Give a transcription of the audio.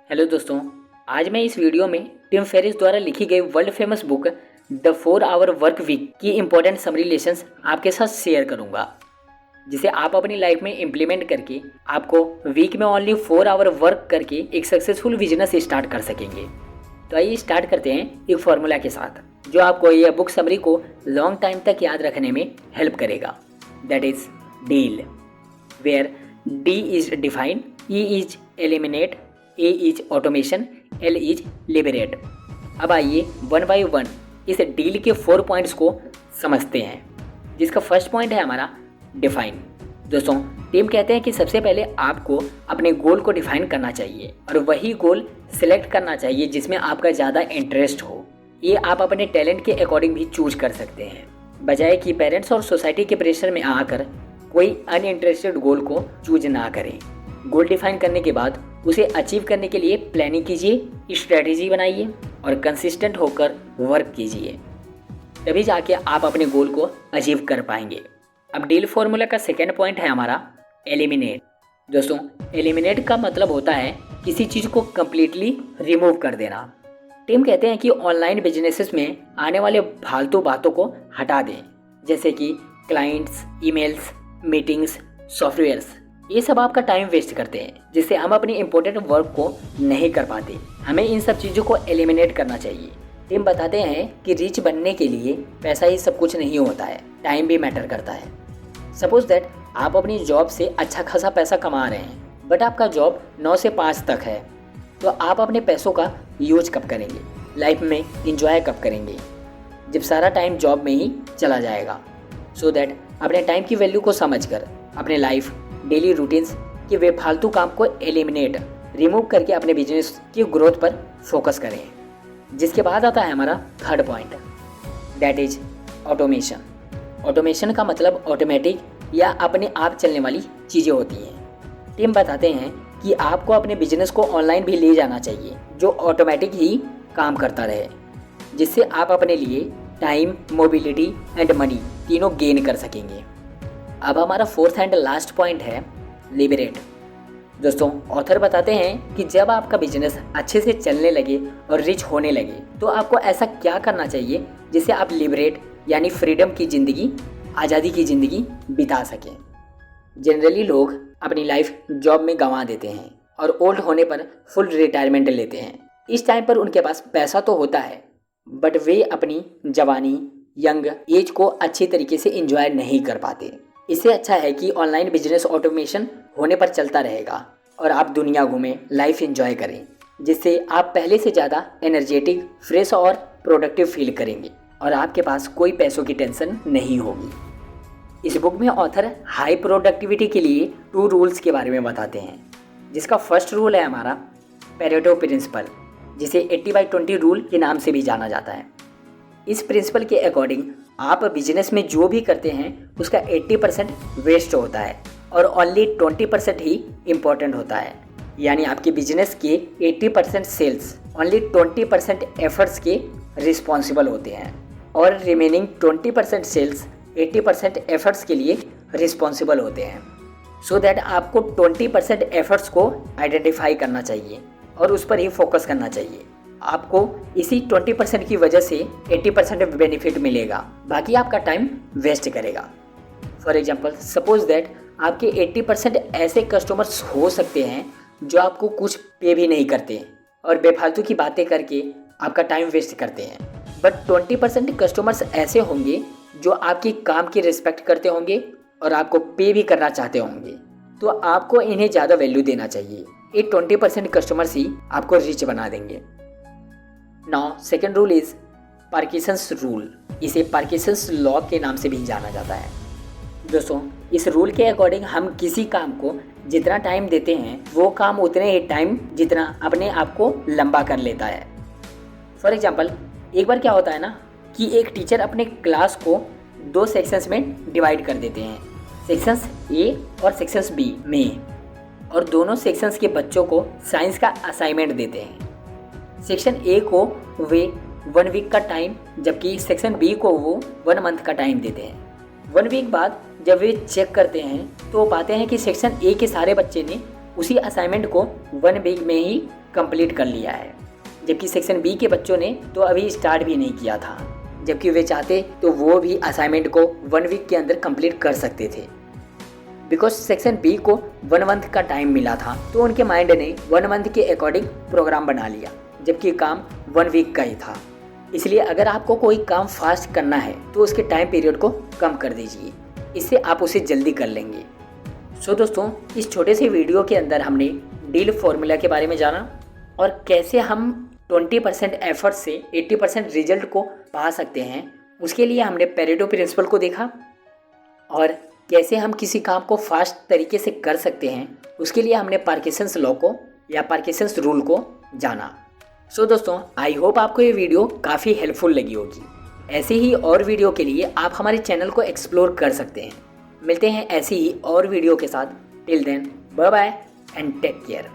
Hello दोस्तों, आज मैं इस वीडियो में टिम फेरिस द्वारा लिखी गई world famous book the 4 hour work week की इंपॉर्टेंट समरी लेसन्स आपके साथ शेयर करूंगा, जिसे आप अपनी लाइफ में इम्प्लीमेंट करके आपको वीक में ओनली 4 आवर वर्क करके एक सक्सेसफुल बिजनेस स्टार्ट कर सकेंगे। तो आइए स्टार्ट करते हैं एक फॉर्मूला के साथ जो आपको यह बुक समरी को लॉन्ग टाइम तक याद रखने में हेल्प करेगा। That is deal, where D is define, E is eliminate, A is automation, L is liberate. अब आइए वन बाय वन इस डील के 4 पॉइंट्स को समझते हैं, जिसका फर्स्ट पॉइंट है हमारा डिफाइन। दोस्तों, टीम कहते हैं कि सबसे पहले आपको अपने गोल को डिफाइन करना चाहिए और वही गोल सिलेक्ट करना चाहिए जिसमें आपका ज़्यादा इंटरेस्ट हो। ये आप अपने टैलेंट के अकॉर्डिंग भी चूज कर सकते हैं, बजाय कि पेरेंट्स और सोसाइटी के प्रेशर में आकर कोई अनइंटरेस्टेड गोल को चूज ना करें। गोल डिफाइन करने के बाद उसे अचीव करने के लिए प्लानिंग कीजिए, स्ट्रेटेजी बनाइए और कंसिस्टेंट होकर वर्क कीजिए, तभी जाके आप अपने गोल को अचीव कर पाएंगे। अब डील फॉर्मूला का सेकेंड पॉइंट है हमारा एलिमिनेट। दोस्तों, एलिमिनेट का मतलब होता है किसी चीज़ को कंप्लीटली रिमूव कर देना। टीम कहते हैं कि ऑनलाइन बिजनेसेस में आने वाले फालतू बातों को हटा दें, जैसे कि क्लाइंट्स, ईमेल्स, मीटिंग्स, सॉफ्टवेयर्स। ये सब आपका टाइम वेस्ट करते हैं, जिससे हम अपनी इंपॉर्टेंट वर्क को नहीं कर पाते। हमें इन सब चीज़ों को एलिमिनेट करना चाहिए। टीम बताते हैं कि रिच बनने के लिए पैसा ही सब कुछ नहीं होता है, टाइम भी मैटर करता है। सपोज दैट आप अपनी जॉब से अच्छा खासा पैसा कमा रहे हैं, बट आपका जॉब 9 से 5 तक है, तो आप अपने पैसों का यूज कब करेंगे, लाइफ में इंजॉय कब करेंगे, जब सारा टाइम जॉब में ही चला जाएगा। सो दैट अपने टाइम की वैल्यू को समझकर अपने लाइफ, डेली रूटीन्स के वे फालतू काम को एलिमिनेट, रिमूव करके अपने बिजनेस की ग्रोथ पर फोकस करें। जिसके बाद आता है हमारा third point, that is automation. Automation का मतलब ऑटोमेटिक या अपने आप चलने वाली चीज़ें होती हैं। टीम बताते हैं कि आपको अपने बिजनेस को ऑनलाइन भी ले जाना चाहिए, जो ऑटोमेटिक ही काम करता रहे, जिससे आप अपने लिए टाइम, मोबिलिटी एंड मनी तीनों गेन कर सकेंगे। अब हमारा फोर्थ एंड लास्ट पॉइंट है लिबरेट। दोस्तों, ऑथर बताते हैं कि जब आपका बिजनेस अच्छे से चलने लगे और रिच होने लगे, तो आपको ऐसा क्या करना चाहिए जिससे आप लिबरेट यानी फ्रीडम की ज़िंदगी, आज़ादी की ज़िंदगी बिता सकें। जनरली लोग अपनी लाइफ जॉब में गंवा देते हैं और ओल्ड होने पर फुल रिटायरमेंट लेते हैं। इस टाइम पर उनके पास पैसा तो होता है, बट वे अपनी जवानी, यंग एज को अच्छी तरीके से एंजॉय नहीं कर पाते। इससे अच्छा है कि ऑनलाइन बिजनेस ऑटोमेशन होने पर चलता रहेगा और आप दुनिया घूमें, लाइफ एंजॉय करें, जिससे आप पहले से ज़्यादा एनर्जेटिक, फ्रेश और प्रोडक्टिव फील करेंगे और आपके पास कोई पैसों की टेंशन नहीं होगी। इस बुक में ऑथर हाई प्रोडक्टिविटी के लिए 2 रूल्स के बारे में बताते हैं, जिसका फर्स्ट रूल है हमारा पेरेटो प्रिंसिपल, जिसे 80/20 रूल के नाम से भी जाना जाता है। इस प्रिंसिपल के अकॉर्डिंग आप बिजनेस में जो भी करते हैं उसका 80% वेस्ट होता है और ओनली 20% ही इम्पोर्टेंट होता है। यानी आपके बिजनेस के 80% सेल्स ओनली 20% एफर्ट्स के रिस्पॉन्सिबल होते हैं और रिमेनिंग 20% सेल्स 80% एफर्ट्स के लिए रिस्पॉन्सिबल होते हैं। सो दैट आपको 20% एफर्ट्स को आइडेंटिफाई करना चाहिए और उस पर ही फोकस करना चाहिए। आपको इसी 20% की वजह से 80% बेनिफिट मिलेगा, बाकी आपका टाइम वेस्ट करेगा। फॉर एग्जांपल, सपोज दैट आपके 80% ऐसे कस्टमर्स हो सकते हैं जो आपको कुछ पे भी नहीं करते और बेफालतू की बातें करके आपका टाइम वेस्ट करते हैं, बट 20% कस्टमर्स ऐसे होंगे जो आपकी काम की रिस्पेक्ट करते होंगे और आपको पे भी करना चाहते होंगे, तो आपको इन्हें ज़्यादा वैल्यू देना चाहिए। ये 20% कस्टमर्स ही आपको रिच बना देंगे। Now second rule is Parkinson's rule. इसे पार्किंसंस लॉ के नाम से भी जाना जाता है। दोस्तों, इस रूल के अकॉर्डिंग हम किसी काम को जितना टाइम देते हैं वो काम उतने ही टाइम जितना अपने आप को लंबा कर लेता है। फॉर एग्जांपल, एक बार क्या होता है ना कि एक टीचर अपने क्लास को 2 सेक्शंस में डिवाइड कर देते हैं, सेक्शंस ए और सेक्शंस बी में, और दोनों सेक्शंस के बच्चों को साइंस का असाइनमेंट देते हैं। सेक्शन ए को वे 1 वीक का टाइम, जबकि सेक्शन बी को वो 1 मंथ का टाइम देते हैं। 1 वीक बाद जब वे चेक करते हैं तो पाते हैं कि सेक्शन ए के सारे बच्चे ने उसी असाइनमेंट को 1 वीक में ही कंप्लीट कर लिया है, जबकि सेक्शन बी के बच्चों ने तो अभी स्टार्ट भी नहीं किया था। जबकि वे चाहते तो वो भी असाइनमेंट को 1 वीक के अंदर कंप्लीट कर सकते थे। बिकॉज सेक्शन बी को 1 मंथ का टाइम मिला था, तो उनके माइंड ने 1 मंथ के अकॉर्डिंग प्रोग्राम बना लिया, जबकि काम 1 वीक का ही था। इसलिए अगर आपको कोई काम फास्ट करना है तो उसके टाइम पीरियड को कम कर दीजिए, इससे आप उसे जल्दी कर लेंगे। सो दोस्तों, इस छोटे से वीडियो के अंदर हमने डील फॉर्मूला के बारे में जाना और कैसे हम 20% एफर्ट से 80% रिजल्ट को पा सकते हैं। उसके लिए हमने पेरेटो प्रिंसिपल को देखा और कैसे हम किसी काम को फास्ट तरीके से कर सकते हैं, उसके लिए हमने पार्किंसंस लॉ को या पार्किंसंस रूल को जाना। सो दोस्तों, आई होप आपको ये वीडियो काफ़ी हेल्पफुल लगी होगी। ऐसे ही और वीडियो के लिए आप हमारे चैनल को एक्सप्लोर कर सकते हैं। मिलते हैं ऐसी ही और वीडियो के साथ। Till then, bye bye and take care.